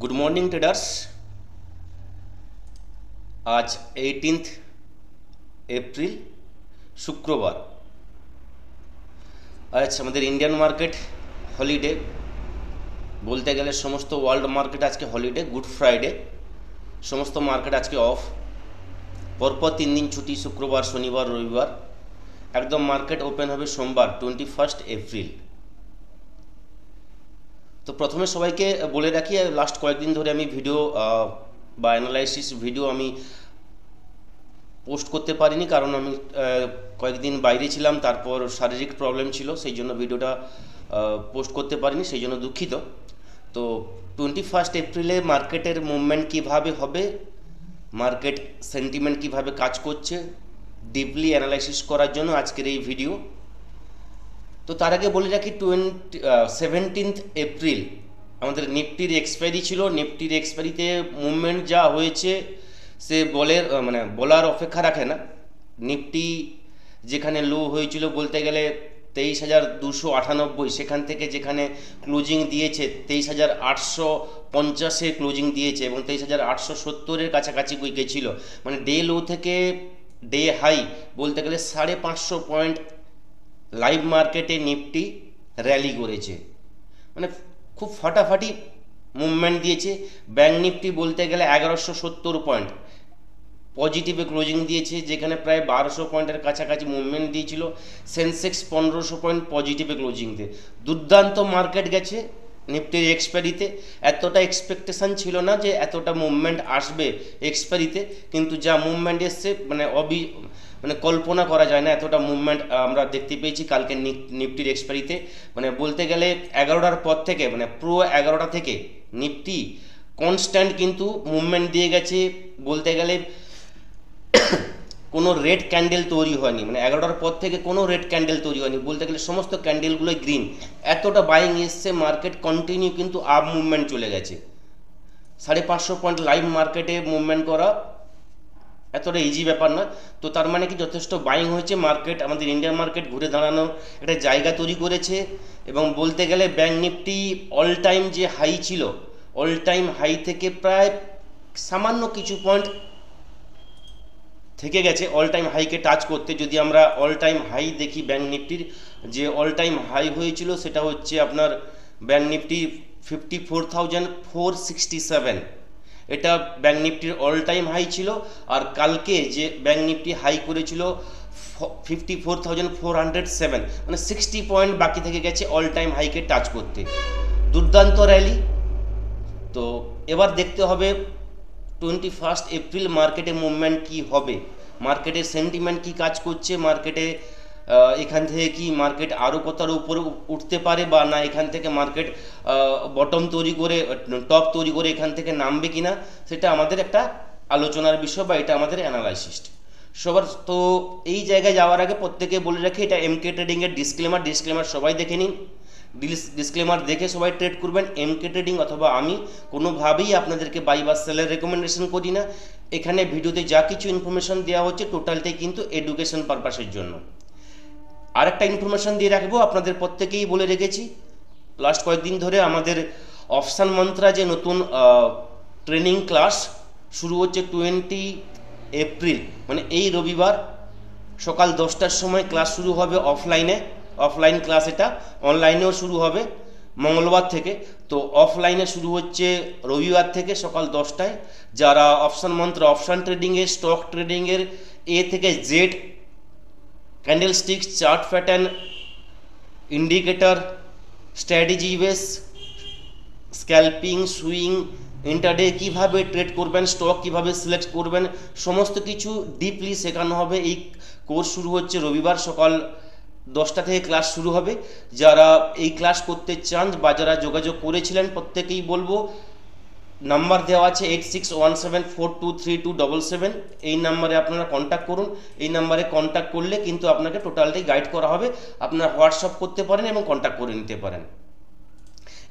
Good morning traders. आज 18 April शुक्रवार। आज हमारे इंडियन मार्केट हॉलीडे बोलते गেলে समस्त वर्ल्ड मार्केट आज के हॉलीडे। गुड फ्राइडे समस्त मार्केट आज के ऑफ। परपर 3 दिन छुट्टी, शुक्रवार शनिवार रविवार। एकदम मार्केट ओपन হবে সোমবার 21 एप्रिल। तो प्रथमे सबाइके बोले राखी लास्ट कয়েকদিন ধরে আমি ভিডিও বা অ্যানালাইসিস ভিডিও আমি পোস্ট করতে পারিনি, কারণ আমি কয়েকদিন বাইরে ছিলাম, তারপর শারীরিক প্রবলেম ছিল, সেই জন্য ভিডিওটা পোস্ট করতে পারিনি, সেই জন্য দুঃখিত। তো 21 এপ্রিলে মার্কেটের মুভমেন্ট কিভাবে হবে, মার্কেট সেন্টিমেন্ট কিভাবে কাজ করছে, ডিপলি অ্যানালাইসিস করার জন্য আজকের এই ভিডিও। তো তার আগে বলে রাখি 17 এপ্রিল আমাদের নিফটির এক্সপায়ারি ছিল। নিফটির এক্সপায়ারিতে মুভমেন্ট যা হয়েছে সে বলার অপেক্ষা রাখে না। নিফটি যেখানে লো হয়েছিল বলতে গেলে 23,298, সেখান থেকে যেখানে ক্লোজিং দিয়েছে 23,850-এ ক্লোজিং দিয়েছে এবং 23,870-এর কাছাকাছি গেছিল। মানে ডে লো থেকে ডে হাই বলতে গেলে 550 পয়েন্ট লাইভ মার্কেটে নিফটি র্যালি করেছে, মানে খুব ফাটাফাটি মুভমেন্ট দিয়েছে। ব্যাঙ্ক নিফটি বলতে গেলে 1170 পয়েন্ট পজিটিভে ক্লোজিং দিয়েছে, যেখানে প্রায় 1200 পয়েন্টের কাছাকাছি মুভমেন্ট দিয়েছিল। সেন্সেক্স 1500 পয়েন্ট পজিটিভে ক্লোজিং দিয়ে দুর্দান্ত মার্কেট গেছে। নিফটির এক্সপায়ারিতে এতটা এক্সপেকটেশন ছিল না যে এতটা মুভমেন্ট আসবে এক্সপায়ারিতে, কিন্তু যা মুভমেন্ট এসছে মানে কল্পনা করা যায় না এতটা মুভমেন্ট আমরা দেখতে পেয়েছি কালকে নিফটির এক্সপায়ারিতে। মানে বলতে গেলে 11টার পর থেকে পুরো 11টা থেকে নিফটি কনস্ট্যান্ট কিন্তু মুভমেন্ট দিয়ে গেছে। বলতে গেলে কোনো রেড ক্যান্ডেল তৈরি হয়নি, মানে 11টার পর থেকে কোনো রেড ক্যান্ডেল তৈরি হয়নি, বলতে গেলে সমস্ত ক্যান্ডেলগুলোই গ্রিন। এতটা বাইং এসছে, মার্কেট কন্টিনিউ কিন্তু আপ মুভমেন্ট চলে গেছে। 550 পয়েন্ট লাইভ মার্কেটে মুভমেন্ট করা এতটা ইজি ব্যাপার না। তো তার মানে কি যথেষ্ট বাইং হয়েছে, মার্কেট আমাদের ইন্ডিয়ান মার্কেট ঘুরে দাঁড়ানোর একটা জায়গা তৈরি করেছে। এবং বলতে গেলে ব্যাঙ্ক নিফটি অল টাইম যে হাই ছিল, অল টাইম হাই থেকে প্রায় সামান্য কিছু পয়েন্ট থেকে গেছে অল টাইম হাইকে টাচ করতে। যদি আমরা অল টাইম হাই দেখি ব্যাঙ্ক নিফটির, যে অল টাইম হাই হয়েছিল সেটা হচ্ছে আপনার ব্যাঙ্ক নিফটি 54,467, এটা ব্যাঙ্ক নিফটির অল টাইম হাই ছিল। আর কালকে যে ব্যাঙ্ক নিফটি হাই করেছিল 54,407, মানে 60 পয়েন্ট বাকি থেকে গেছে অল টাইম হাইকে টাচ করতে। দুর্দান্ত র্যালি। তো এবার দেখতে হবে 21 এপ্রিল মার্কেটে মুভমেন্ট কি হবে, মার্কেটের সেন্টিমেন্ট কি কাজ করছে, মার্কেটে এখান থেকে কি মার্কেট আরও কতটার উপরে উঠতে পারে বা না এখান থেকে মার্কেট বটম তৈরি করে টপ তৈরি করে এখান থেকে নামবে কিনা, সেটা আমাদের একটা আলোচনার বিষয় বা এটা আমাদের অ্যানালাইসিস সবার। তো এই জায়গায় যাওয়ার আগে প্রত্যেকে বলে রাখি, এটা এমকে ট্রেডিংয়ের ডিসক্লেমার সবাই দেখে নিন। ডিসক্লেমার দেখে সবাই ট্রেড করবেন। এমকে ট্রেডিং অথবা আমি কোনোভাবেই আপনাদেরকে বাই বা সেলের রেকমেন্ডেশন করি না। এখানে ভিডিওতে যা কিছু ইনফরমেশন দেওয়া হচ্ছে টোটালটাই কিন্তু এডুকেশন পারপাসের জন্য। আরেকটা ইনফরমেশন দিয়ে রাখবো, আপনাদের প্রত্যেকেই বলে রেখেছি লাস্ট কয়েকদিন ধরে আমাদের অপশান মন্ত্রা যে নতুন ট্রেনিং ক্লাস শুরু হচ্ছে 20 এপ্রিল, মানে এই রবিবার সকাল 10টার সময় ক্লাস শুরু হবে অফলাইন ক্লাস। এটা অনলাইনেও শুরু হবে মঙ্গলবার থেকে। তো অফলাইনে শুরু হচ্ছে রবিবার থেকে সকাল 10টায়। যারা অপশান মন্ত্র অপশান ট্রেডিংয়ের স্টক ট্রেডিংয়ের এ থেকে Z candlesticks chart pattern indicator strategy base scalping swing intraday কীভাবে ট্রেড করবেন, স্টক কীভাবে সিলেক্ট করবেন, সমস্ত কিছু ডিপলি শেখানো হবে। এই কোর্স শুরু হচ্ছে রবিবার সকাল 10টা থেকে ক্লাস শুরু হবে। যারা এই ক্লাস করতে চান বা যারা যোগাযোগ করেছিলেন প্রত্যেকেই বলবো, নাম্বার দেওয়া আছে 8617423277, এই নাম্বারে আপনারা কন্ট্যাক্ট করুন। এই নাম্বারে কন্ট্যাক্ট করলে কিন্তু আপনাকে টোটালটাই গাইড করা হবে। আপনারা হোয়াটসঅ্যাপ করতে পারেন এবং কন্ট্যাক্ট করে নিতে পারেন।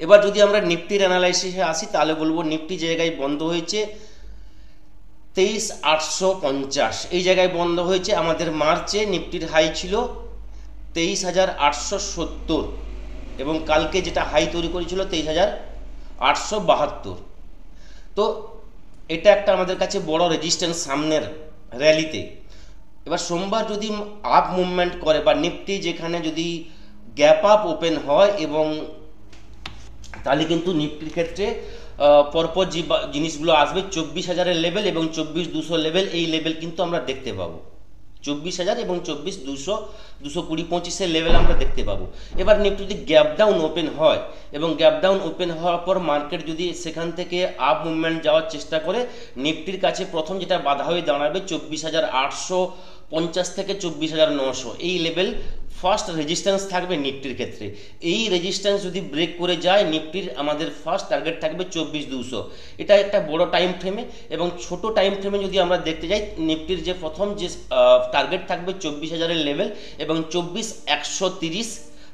এবার যদি আমরা নিফটির অ্যানালাইসিসে আসি, তাহলে বলবো নিফটি জায়গায় বন্ধ হয়েছে 23,850, এই জায়গায় বন্ধ হয়েছে। আমাদের মার্চে নিফটির হাই ছিল 23,870 এবং কালকে যেটা হাই তৈরি করেছিল 23,872। তো এটা একটা আমাদের কাছে বড় রেজিস্ট্যান্স সামনের র্যালিতে। এবার সোমবার যদি আপ মুভমেন্ট করে বা নিফটি যেখানে যদি গ্যাপ আপ ওপেন হয়, এবং তাহলে কিন্তু নিফটির ক্ষেত্রে পরপর যে জিনিসগুলো আসবে 24,000-এর লেভেল এবং 24,200 লেভেল, এই লেভেল কিন্তু আমরা দেখতে পাবো। 24,000 এবং 24,200, 220-25-এর লেভেল আমরা দেখতে পাবো। এবার নিফটি যদি গ্যাপ ডাউন ওপেন হয় এবং গ্যাপ ডাউন ওপেন হওয়ার পর মার্কেট যদি সেখান থেকে আপ মুভমেন্ট যাওয়ার চেষ্টা করে, নিফটির কাছে প্রথম যেটা বাধা হয়ে দাঁড়াবে 24,850 থেকে 24,900, এই লেভেল ফার্স্ট রেজিস্ট্যান্স থাকবে নিফটির ক্ষেত্রে। এই রেজিস্ট্যান্স যদি ব্রেক করে যায়, নিফটির আমাদের ফার্স্ট টার্গেট থাকবে 24,200। এটা একটা বড় টাইম ফ্রেমে, এবং ছোট টাইম ফ্রেমে যদি আমরা দেখতে যাই, নিফটির যে প্রথম যে টার্গেট থাকবে 24,000-এর লেভেল এবং 24,130,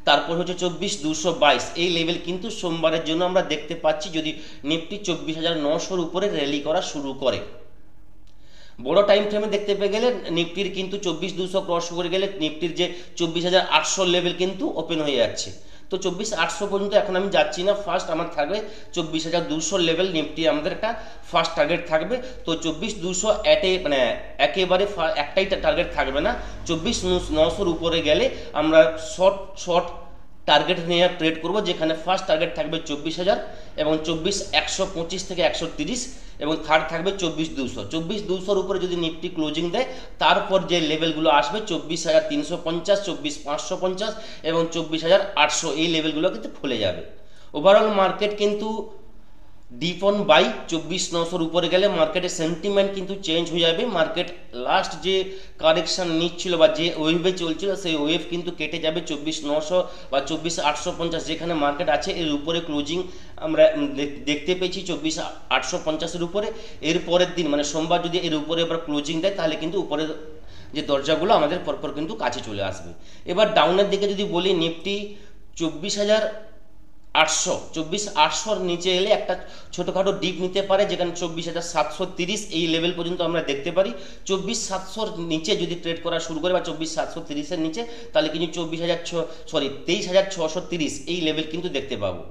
তারপর হচ্ছে 24,222, এই লেভেল কিন্তু সোমবারের জন্য আমরা দেখতে পাচ্ছি যদি নিফটি 24,900-র উপরে র্যালি করা শুরু করে। বড় টাইম ফ্রেমে দেখতে পেয়ে গেলে নিফটির কিন্তু 24,200 ক্রস করে গেলে নিফটির যে 24,800 লেভেল কিন্তু ওপেন হয়ে যাচ্ছে। তো 24,800 পর্যন্ত এখন আমি যাচ্ছি না, ফার্স্ট আমার থাকবে 24,200 লেভেল, নিফটি আমাদের একটা ফার্স্ট টার্গেট থাকবে। তো 24,200 মানে একেবারে একটাই টার্গেট থাকবে না, 24,900-র উপরে গেলে আমরা শর্ট টার্গেট নিয়ে ট্রেড করব, যেখানে ফার্স্ট টার্গেট থাকবে 24,000 এবং 24,125 থেকে 130, এবং থার্ড থাকবে 24,200। 24,200-র উপরে যদি নিফটি ক্লোজিং দেয়, তারপর যে লেভেলগুলো আসবে 24,350, 24,550 এবং 24,800, এই লেভেলগুলো কিন্তু খুলে যাবে। ওভারঅল মার্কেট কিন্তু ডিপ অন বাই 24,900-র উপরে গেলে মার্কেটের সেন্টিমেন্ট কিন্তু চেঞ্জ হয়ে যাবে। মার্কেট লাস্ট যে কারেকশন নিচ্ছিল বা যে ওয়েভে চলছিল, সেই ওয়েভ কিন্তু কেটে যাবে 24,900 বা 24,850, যেখানে মার্কেট আছে এর উপরে ক্লোজিং আমরা দেখতে পেয়েছি 24,850-এর উপরে। এর পরের দিন মানে সোমবার যদি এর উপরে আবার ক্লোজিং দেয়, তাহলে কিন্তু উপরের যে দরজাগুলো আমাদের পরপর কিন্তু কাছে চলে আসবে। এবার ডাউনের দিকে যদি বলি, নিফটি 24,800-24,800-র নিচে এলে একটা ছোটোখাটো ডিপ নিতে পারে, যেখানে 24,730 এই লেভেল পর্যন্ত আমরা দেখতে পারি। 24,700-র নিচে যদি ট্রেড করা শুরু করে বা 24,730-এর নিচে, তাহলে কিন্তু 23,630 এই লেভেল কিন্তু দেখতে পাবো।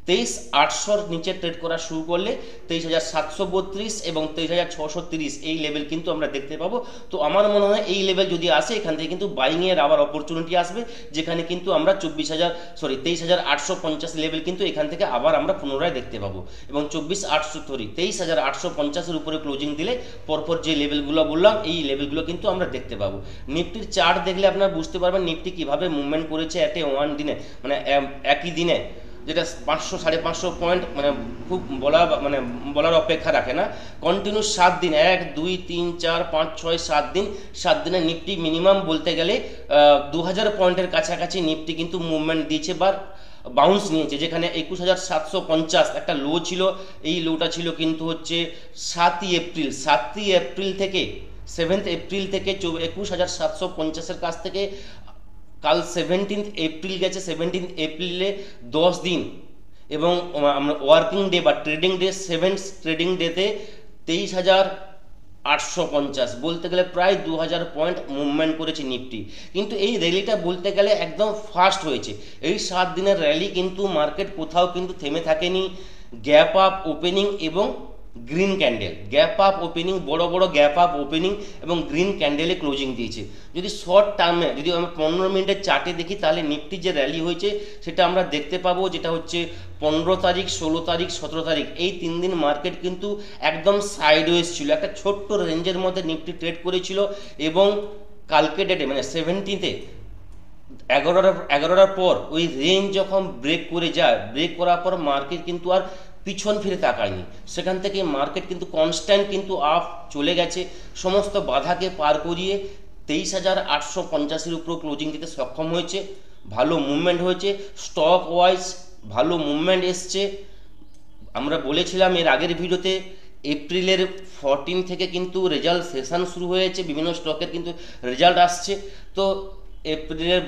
23,800-র নিচে ট্রেড করা শুরু করলে 23,732 এবং 23,630 এই লেভেল কিন্তু আমরা দেখতে পাবো। তো আমার মনে হয় এই লেভেল যদি আসে, এখান থেকে কিন্তু বাইংয়ের আবার অপরচুনিটি আসবে, যেখানে কিন্তু আমরা 23,850 লেভেল কিন্তু এখান থেকে আবার আমরা পুনরায় দেখতে পাবো। এবং 23,850-এর উপরে ক্লোজিং দিলে পরপর যে লেভেলগুলো বললাম, এই লেভেলগুলো কিন্তু আমরা দেখতে পাবো। নিফটির চার্ট দেখলে আপনারা বুঝতে পারবেন নিফটি কীভাবে মুভমেন্ট করেছে এটে ওয়ান দিনে, মানে একই দিনে, যেটা 500-550 পয়েন্ট মানে খুব বলার অপেক্ষা রাখে না। কন্টিনিউ 7 দিন, 1, 2, 3, 4, 5, 6, 7 দিন, 7 দিনে নিফটি মিনিমাম বলতে গেলে 2,000 পয়েন্টের কাছাকাছি নিফটি কিন্তু মুভমেন্ট দিয়েছে বা বাউন্স নিয়েছে, যেখানে 21,750 একটা লো ছিল। এই লোটা ছিল কিন্তু হচ্ছে 7ই এপ্রিল থেকে 7 এপ্রিল থেকে 21,750-এর কাছ থেকে কাল 17 এপ্রিল গেছে। 17 এপ্রিলে 10 দিন এবং আমরা ওয়ার্কিং ডে বা ট্রেডিং ডে, 7th ট্রেডিং ডেতে 23,850 বলতে গেলে প্রায় 2,000 পয়েন্ট মুভমেন্ট করেছে নিফটি। কিন্তু এই র্যালিটা বলতে গেলে একদম ফাস্ট হয়েছে। এই 7 দিনের র্যালি কিন্তু মার্কেট কোথাও কিন্তু থেমে থাকেনি। গ্যাপ আপ ওপেনিং এবং green candle, gap up opening, বড় বড় গ্যাপ আপ ওপেনিং এবং গ্রিন ক্যান্ডেলে ক্লোজিং দিয়েছে। যদি শর্ট টার্মে যদি আমরা 15 মিনিটের চার্টে দেখি, তাহলে নিফটি যে র্যালি হয়েছে সেটা আমরা দেখতে পাবো, যেটা হচ্ছে 15 তারিখ, 16 তারিখ, 17 তারিখ, এই 3 দিন মার্কেট কিন্তু একদম সাইডওয়েজ ছিল, একটা ছোট্ট রেঞ্জের মধ্যে নিফটি ট্রেড করেছিল। এবং কালকে ডেটে মানে 17-তে 11টার পর ওই রেঞ্জ যখন ব্রেক করে যায়, ব্রেক করার পর মার্কেট কিন্তু আর পিছন ফিরে তাকায়নি। সেখান থেকে মার্কেট কিন্তু কনস্ট্যান্ট কিন্তু আপ চলে গেছে, সমস্ত বাধাকে পার করিয়ে 23,850-এর উপর ক্লোজিং দিতে সক্ষম হয়েছে। ভালো মুভমেন্ট হয়েছে, স্টক ওয়াইজ ভালো মুভমেন্ট এসছে। আমরা বলেছিলাম এর আগের ভিডিওতে এপ্রিলের 14 থেকে কিন্তু রেজাল্ট সেশন শুরু হয়েছে, বিভিন্ন স্টকের কিন্তু রেজাল্ট আসছে। তো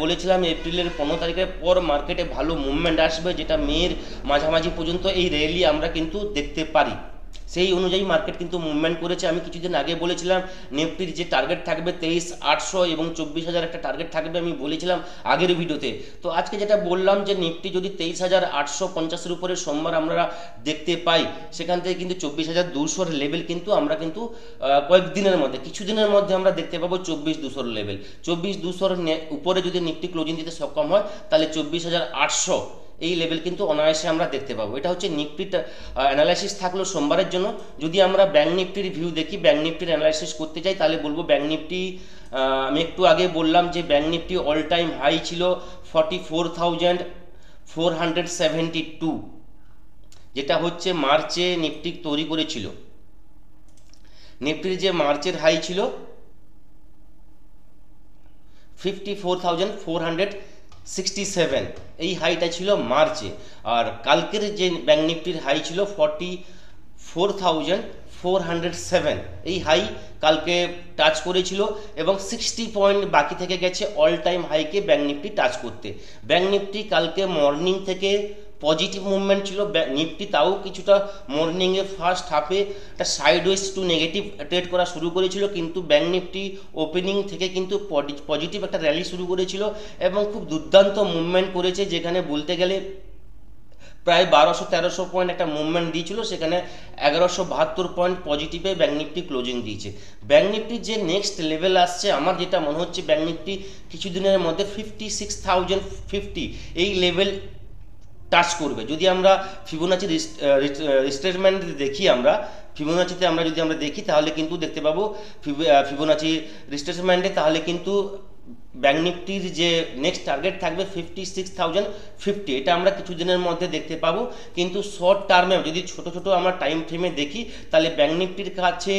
বলেছিলাম এপ্রিলের 15 তারিখের পর মার্কেটে ভালো মুভমেন্ট আসবে, যেটা মের মাঝামাঝি পর্যন্ত এই র্যালি আমরা কিন্তু দেখতে পারি। সেই অনুযায়ী মার্কেট কিন্তু মুভমেন্ট করেছে। আমি কিছুদিন আগে বলেছিলাম নিফটির যে টার্গেট থাকবে 23,800 এবং 24,000 একটা টার্গেট থাকবে, আমি বলেছিলাম আগের ভিডিওতে। তো আজকে যেটা বললাম যে নিফটি যদি 23,850-এর উপরে সোমবার আমরা দেখতে পাই, সেখান থেকে কিন্তু 24,200 লেভেল কিন্তু আমরা কিন্তু কয়েকদিনের মধ্যে, কিছুদিনের মধ্যে আমরা দেখতে পাবো 24,200 লেভেল। 24,200 উপরে যদি নিফটি ক্লোজিং দিতে সক্ষম হয়, তাহলে 24,800 এই লেভেল কিন্তু অনায়াসে আমরা দেখতে পাবো। এটা হচ্ছে নিফটির অ্যানালাইসিস থাকলো সোমবারের জন্য। যদি আমরা ব্যাঙ্ক নিফটির ভিউ দেখি, ব্যাঙ্ক নিফটির অ্যানালাইসিস করতে চাই, তাহলে বলবো ব্যাঙ্ক নিফটি, আমি একটু আগে বললাম যে bank Nifty all time high ছিল 44,472, যেটা হচ্ছে মার্চে নিফটি তৈরি করেছিল। নিফটির যে মার্চের হাই ছিল 54,467, এই হাইটা ছিল মার্চে। আর কালকের যে ব্যাঙ্ক নিফটির হাই ছিল 44,407, এই হাই কালকে টাচ করেছিল এবং 60 পয়েন্ট বাকি থেকে গেছে অল টাইম হাইকে ব্যাঙ্ক নিফটি টাচ করতে। ব্যাঙ্ক নিফটি কালকে মর্নিং থেকে পজিটিভ মুভমেন্ট ছিল নিফটি, তাও কিছুটা মর্নিংয়ে ফার্স্ট হাফে একটা সাইডওয়েজ টু নেগেটিভ ট্রেড করা শুরু করেছিল, কিন্তু ব্যাঙ্ক নিফটি ওপেনিং থেকে কিন্তু পজিটিভ একটা র্যালি শুরু করেছিল এবং খুব দুর্দান্ত মুভমেন্ট করেছে, যেখানে বলতে গেলে প্রায় 1200-1300 পয়েন্ট একটা মুভমেন্ট দিয়েছিল, সেখানে 1172 পয়েন্ট পজিটিভে ব্যাঙ্ক নিফটি ক্লোজিং দিয়েছে। ব্যাঙ্ক নিফটির যে নেক্সট লেভেল আসছে, আমার যেটা মনে হচ্ছে ব্যাঙ্ক নিফটি কিছুদিনের মধ্যে 56,050 এই লেভেল টাচ করবে। যদি আমরা ফিবোনাচি রিট্রেসমেন্ট দেখি, আমরা ফিবোনাচিতে যদি আমরা দেখি, তাহলে কিন্তু দেখতে পাবো ফিবোনাচি রিট্রেসমেন্টে, তাহলে কিন্তু ব্যাঙ্ক নিফটির যে নেক্সট টার্গেট থাকবে 56,050, এটা আমরা কিছুদিনের মধ্যে দেখতে পাবো। কিন্তু শর্ট টার্মে যদি ছোট ছোট আমরা টাইম ফ্রেমে দেখি, তাহলে ব্যাঙ্ক নিফটির কাছে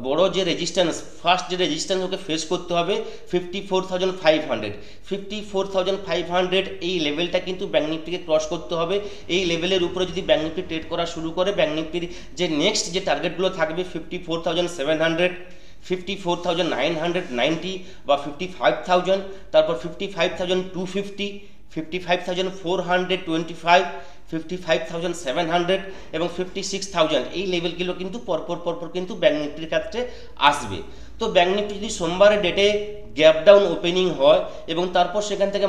বড় যে রেজিস্ট্যান্স, ফার্স্ট যে রেজিস্ট্যান্স ওকে ফেস করতে হবে 54,500, এই লেভেলটা কিন্তু ব্যাঙ্ক নিফটিকে ক্রস করতে হবে। এই লেভেলের উপরে যদি ব্যাঙ্ক নিফটি ট্রেড করা শুরু করে, ব্যাঙ্ক নিফটির যে নেক্সট যে টার্গেটগুলো থাকবে 54,700, 54,990 বা 55,000, তারপর 55,250, 55,425, 55,700 এবং 56,000, এই লেভেলগুলো কিন্তু পরপর কিন্তু ব্যাঙ্ক নিফটির ক্ষেত্রে আসবে। তো ব্যাঙ্ক নিফটি যদি সোমবারের ডেটে গ্যাপ ডাউন ওপেনিং হয় এবং তারপর সেখান থেকে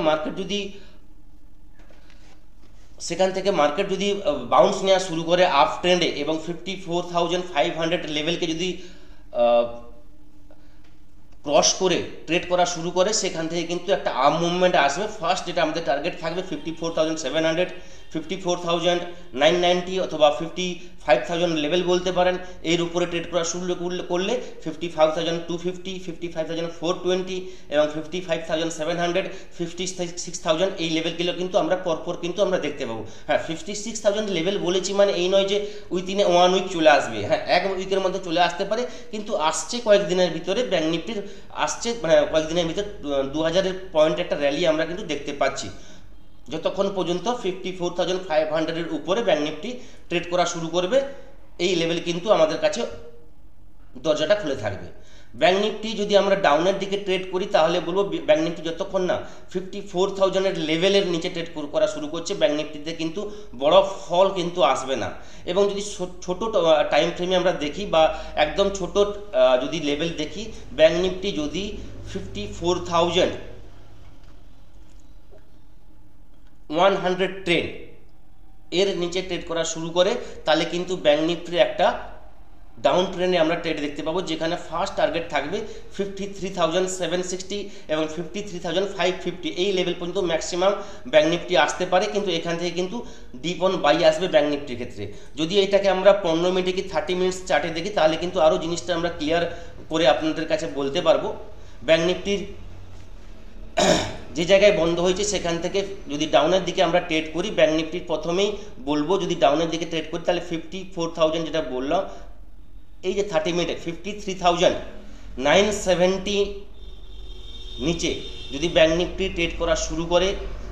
মার্কেট যদি বাউন্স নেওয়া শুরু করে আপ ট্রেন্ডে এবং 54,500 লেভেলকে যদি ক্রস করে ট্রেড করা শুরু করে, সেখান থেকে কিন্তু একটা আপ মুভমেন্ট আসবে। ফার্স্ট যেটা আমাদের টার্গেট থাকবে 54,700, 54,990 অথবা 55,000 লেভেল বলতে পারেন, এর উপরে ট্রেড করা শুরু করলে 55,250, 55,420 এবং 55,700, 56,000 এই লেভেলগুলো কিন্তু আমরা পরপর কিন্তু আমরা দেখতে পাবো। হ্যাঁ, 56,000 লেভেল বলেছি মানে এই নয় যে উইথিন 1 উইক চলে আসবে, হ্যাঁ 1 উইকের মধ্যে চলে আসতে পারে, কিন্তু আসছে কয়েকদিনের ভিতরে ব্যাঙ্ক নিফটির আসছে, মানে কয়েকদিনের ভিতরে 2000 পয়েন্ট একটা র্যালি আমরা কিন্তু দেখতে পাচ্ছি। যতক্ষণ পর্যন্ত 54,500 উপরে ব্যাঙ্ক নিফটি ট্রেড করা শুরু করবে, এই লেভেল কিন্তু আমাদের কাছে দরজাটা খুলে থাকবে। ব্যাঙ্ক নিফটি যদি আমরা ডাউনের দিকে ট্রেড করি, তাহলে বলবো ব্যাঙ্ক নিফটি যতক্ষণ না 54,000 লেভেলের নিচে ট্রেড করা শুরু করছে, ব্যাঙ্ক নিফটিতে কিন্তু বড় ফল কিন্তু আসবে না। এবং যদি ছোট টাইম ফ্রেমে আমরা দেখি বা একদম ছোট যদি লেভেল দেখি, ব্যাঙ্ক নিফটি যদি 54,110 এর নিচে ট্রেড করা শুরু করে, তাহলে কিন্তু ব্যাঙ্ক নিফটির একটা ডাউন ট্রেন্ডে আমরা ট্রেড দেখতে পাবো, যেখানে ফার্স্ট টার্গেট থাকবে 53,760 এবং 53,550, এই লেভেল পর্যন্ত ম্যাক্সিমাম ব্যাঙ্ক নিফটি আসতে পারে। কিন্তু এখান থেকে কিন্তু ডিপ অন বাই আসবে ব্যাঙ্ক নিফটির ক্ষেত্রে। যদি এটাকে আমরা 15 মিনিটে কি 30 মিনিটস চার্টে দেখি, তাহলে কিন্তু আরও জিনিসটা আমরা ক্লিয়ার করে আপনাদের কাছে বলতে পারবো। ব্যাঙ্ক নিফটির যে জায়গায় বন্ধ হয়েছে সেখান থেকে যদি ডাউনের দিকে আমরা ট্রেড করি, ব্যাঙ্ক নিফটির প্রথমেই বলবো যদি ডাউনের দিকে ট্রেড করি, তাহলে 54,000 যেটা বললাম, এই যে 30 মিনিটে 53,970 নিচে যদি ব্যাঙ্ক নিফটি ট্রেড করা শুরু করে,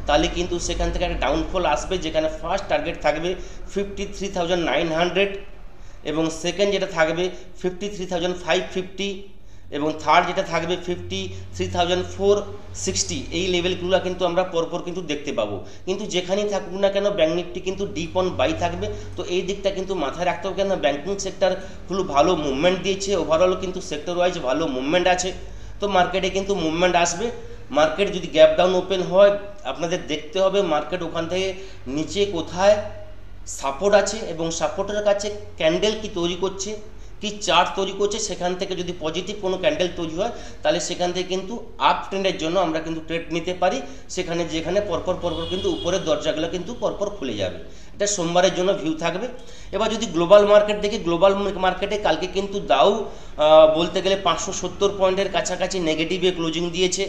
তাহলে কিন্তু সেখান থেকে একটা ডাউনফল আসবে, যেখানে ফার্স্ট টার্গেট থাকবে 53,900 এবং সেকেন্ড যেটা থাকবে 53,550 এবং থার্ড যেটা থাকবে 53,460, এই লেভেলগুলো কিন্তু আমরা পরপর কিন্তু দেখতে পাবো। কিন্তু যেখানেই থাকুক না কেন ব্যাঙ্ক নিফটি কিন্তু ডিপ অন বাই থাকবে। তো এই দিকটা কিন্তু মাথায় রাখতে হবে, কেন ব্যাঙ্কিং সেক্টরগুলো ভালো মুভমেন্ট দিয়েছে, ওভারঅল কিন্তু সেক্টর ওয়াইজ ভালো মুভমেন্ট আছে। তো মার্কেটে কিন্তু মুভমেন্ট আসবে। মার্কেট যদি গ্যাপ ডাউন ওপেন হয়, আপনাদের দেখতে হবে মার্কেট ওখান থেকে নিচে কোথায় সাপোর্ট আছে এবং সাপোর্টের কাছে ক্যান্ডেল কি তৈরি করছে, কি চার্ট তৈরি করছে। সেখান থেকে যদি পজিটিভ কোনো ক্যান্ডেল তৈরি হয়, তাহলে সেখান থেকে কিন্তু আপ ট্রেন্ডের জন্য আমরা কিন্তু ট্রেড নিতে পারি। সেখানে যেখানে পরপর কিন্তু উপরের দরজাগুলো কিন্তু পরপর খুলে যাবে। এটা সোমবারের জন্য ভিউ থাকবে। এবার যদি গ্লোবাল মার্কেট দেখি, গ্লোবাল মার্কেটে কালকে কিন্তু দাউ বলতে গেলে 570 পয়েন্টের কাছাকাছি নেগেটিভে ক্লোজিং দিয়েছে।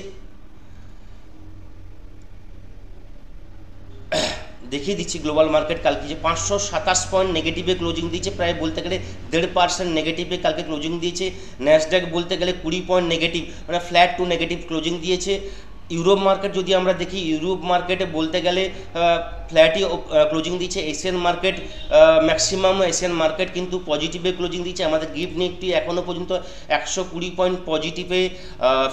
দেখিয়ে দিচ্ছি গ্লোবাল মার্কেট কালকে যে 527 পয়েন্ট নেগেটিভে ক্লোজিং দিয়েছে, প্রায় বলতে গেলে 1.5% নেগেটিভে কালকে ক্লোজিং দিয়েছে। ন্যাসড্যাক বলতে গেলে 20 পয়েন্ট নেগেটিভ, মানে ফ্ল্যাট টু নেগেটিভ ক্লোজিং দিয়েছে। ইউরোপ মার্কেট যদি আমরা দেখি, ইউরোপ মার্কেটে বলতে গেলে ফ্ল্যাটই ক্লোজিং দিচ্ছে। Asian market maximum Asian market কিন্তু পজিটিভে ক্লোজিং দিচ্ছে। আমাদের গিফট নিফটি এখনও পর্যন্ত 120 পয়েন্ট পজিটিভে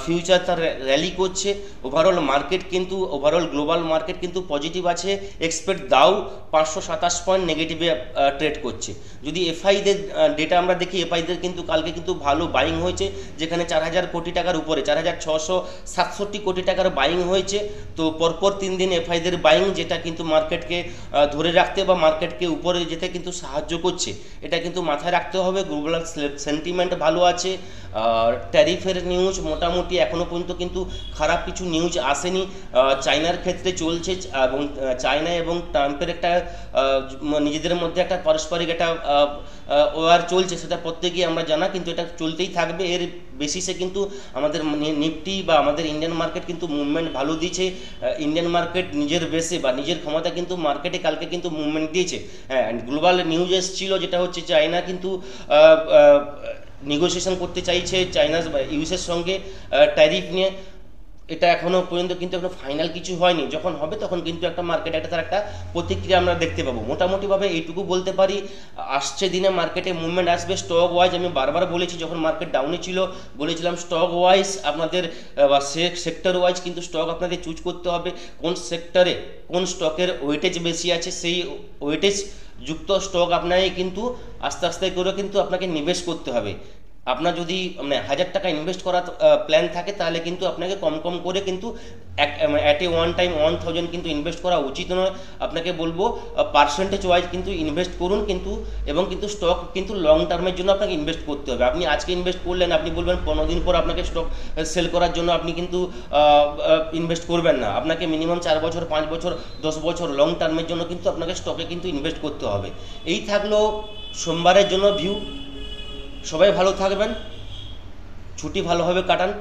ফিউচার তার র্যালি করছে। ওভারঅল মার্কেট কিন্তু ওভারঅল গ্লোবাল মার্কেট কিন্তু পজিটিভ আছে। এক্সপেক্ট দাউ 527 পয়েন্ট নেগেটিভে ট্রেড করছে। যদি এফআইদের ডেটা আমরা দেখি, এফআইদের কিন্তু কালকে কিন্তু ভালো বাইং হয়েছে, যেখানে 4,000 কোটি টাকার উপরে 4,667 কোটি টাকার বাইং হয়েছে। তো পরপর 3 দিন এফআইদের বাইং, যেটা কিন্তু মার্কেটকে ধরে রাখতে বা মার্কেটকে উপরে যেতে কিন্তু সাহায্য করছে। এটা কিন্তু মাথায় রাখতে হবে। গ্লোবাল সেন্টিমেন্ট ভালো আছে। ট্যারিফের নিউজ মোটামুটি এখনও পর্যন্ত কিন্তু খারাপ কিছু নিউজ আসেনি। চায়নার ক্ষেত্রে চলছে, এবং চায়না এবং ট্রাম্পের একটা নিজেদের মধ্যে একটা পারস্পরিক একটা ওয়ার চলছে, সেটা প্রত্যেকেই আমরা জানা, কিন্তু এটা চলতেই থাকবে। এর বেসিসে কিন্তু আমাদের নিফটি বা আমাদের ইন্ডিয়ান মার্কেট কিন্তু মুভমেন্ট ভালো দিয়েছে। ইন্ডিয়ান মার্কেট নিজের বেসে বা নিজের ক্ষমতা কিন্তু মার্কেটে কালকে কিন্তু মুভমেন্ট দিয়েছে। হ্যাঁ, অ্যান্ড গ্লোবাল নিউজ এসেছিল, যেটা হচ্ছে চায়না কিন্তু নেগোসিয়েশন করতে চাইছে চায়না ইউএসের সঙ্গে ট্যারিফ নিয়ে। এটা এখনও পর্যন্ত কিন্তু এখনো ফাইনাল কিছু হয়নি। যখন হবে তখন কিন্তু একটা মার্কেটে তার একটা প্রতিক্রিয়া আমরা দেখতে পাবো। মোটামুটিভাবে এইটুকু বলতে পারি, আসছে দিনে মার্কেটে মুভমেন্ট আসবে। স্টক ওয়াইজ আমি বারবার বলেছি, যখন মার্কেট ডাউনে ছিল বলেছিলাম স্টক ওয়াইজ আপনাদের বা সেক্টর ওয়াইজ কিন্তু স্টক আপনাদের চুজ করতে হবে। কোন সেক্টরে কোন স্টকের ওয়েটেজ বেশি আছে, সেই ওয়েটেজ যুক্ত স্টক আপনাকে কিন্তু আস্তে আস্তে করে কিন্তু আপনাকে নিবেশ করতে হবে। আপনার যদি মানে 1000 টাকা ইনভেস্ট করার প্ল্যান থাকে, তাহলে কিন্তু আপনাকে কম কম করে কিন্তু অ্যাট এ ওয়ান টাইম 1000 কিন্তু ইনভেস্ট করা উচিত নয়। আপনাকে বলবো পার্সেন্টেজ ওয়াইজ কিন্তু ইনভেস্ট করুন, কিন্তু এবং কিন্তু স্টক কিন্তু লং টার্মের জন্য আপনাকে ইনভেস্ট করতে হবে। আপনি আজকে ইনভেস্ট করলেন, আপনি বলবেন 15 দিন পর আপনাকে স্টক সেল করার জন্য আপনি কিন্তু ইনভেস্ট করবেন না। আপনাকে মিনিমাম 4 বছর 5 বছর 10 বছর লং টার্মের জন্য কিন্তু আপনাকে স্টকে কিন্তু ইনভেস্ট করতে হবে। এই থাকলো সোমবারের জন্য ভিউ। সবাই ভালো থাকবেন, ছুটি ভালোভাবে কাটান।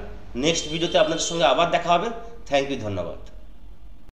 নেক্সট ভিডিওতে আপনাদের সঙ্গে আবার দেখা হবে। থ্যাংক ইউ, ধন্যবাদ।